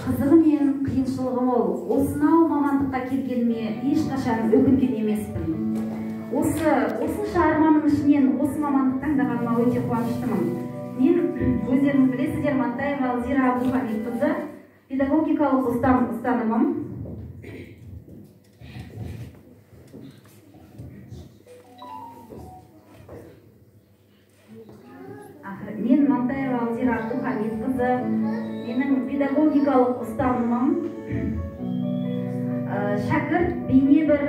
Қызығы мен қиыншылығым ол. Осынау мамандыққа келгеніме ешқашан өкінген емеспін. Осынша арманым ішінен осы мамандық таңдағаныма өте қуаныштымын. Мен, өздеріңіз білесіздер, Мантаева Алзира Абдухамидқызы, педагогикалық ұстанымым Алзира Абдухамидқызы, менің педагогикалық ұстанымым шәкірт бейне бір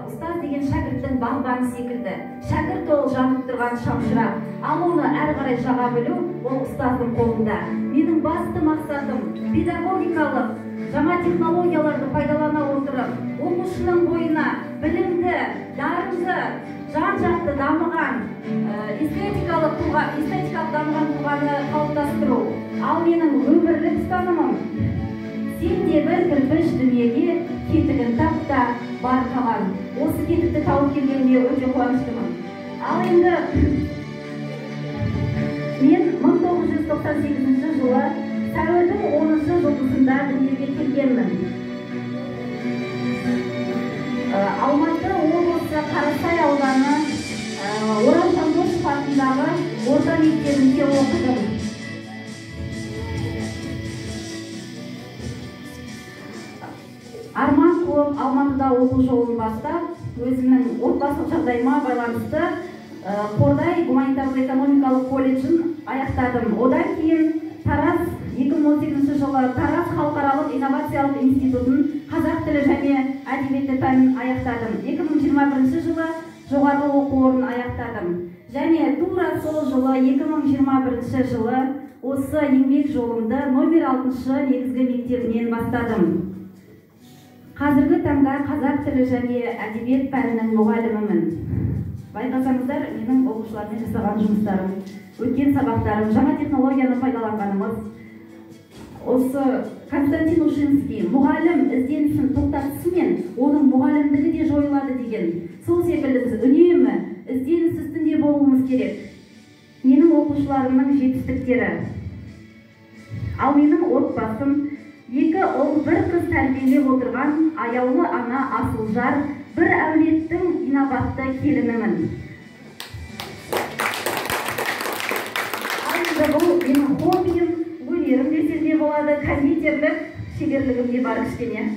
ұстаз деген шәкірттің бағбаны секілді. Шәкірт ол жанып тұрған шамшырақ, ал оны әрі қарай жаға білу ол ұстаздың қолында. Менің басты мақсатым педагогикалық жаңа технологияларды пайдалана отырып, оқушының бойына білімді, дарынды, жан-жақты дамыған, эстетикалық дамыған тұлғаны қалыптастыру. Ал менің өмірлік ұстанымым сен де бір кірпіш дүниеге кетігін тап та бар қалан. Осы кетікті тауып келгеніме өте қуаныштымын. Ал енді мен 1998 жылы сәуірдің 10-шы жұлдызында дүниеге келгенмін. Алматы облысы Қарасай ауданы Орал Жандосов атындағы орта мектебінде оқыдым. Арман қуып Алматыда оқу жолын бастап, өзімнің отбасылық жағдайыма байланысты Қордай гуманитарлық-экономикалық колледжін аяқтадым. Одан кейін Тараз 2018 жылы Тараз халықаралық инновациялық институтын қазақ тілі және әдебиеті пәнін аяқтадым. 2021 жылы жоғарғы оқу орнын аяқтадым. Және тура сол жылы 2021 жылы осы еңбек жолымды номер 6-шы негізгі мектебінен бастадым. Қазіргі таңда қазақ тілі және әдебиет пәнінің мұғалімімін. Байқасаңыздар, менің оқушылармен жасаған жұмыстарым, өткен сабақтарым, жаңа технологияны пайдаланғанымыз. Осы Константин Ушинский мұғалім ізденісін тоқтатысымен оның мұғалімдігі де жойылады деген. Сол секілді біз үнемі ізденіс үстінде болуымыз керек. Менің оқушыларымның жетістіктері. Ал менің отбасым 2 ұл, 1 қыз тәрбиелеп отырған аяулы ана Асылжар бір әулеттің инабатты келінімін. Ал енді бұл менің хоббиім, өнерім десе де болады, кондитерлік шеберлігім де бар кішкене.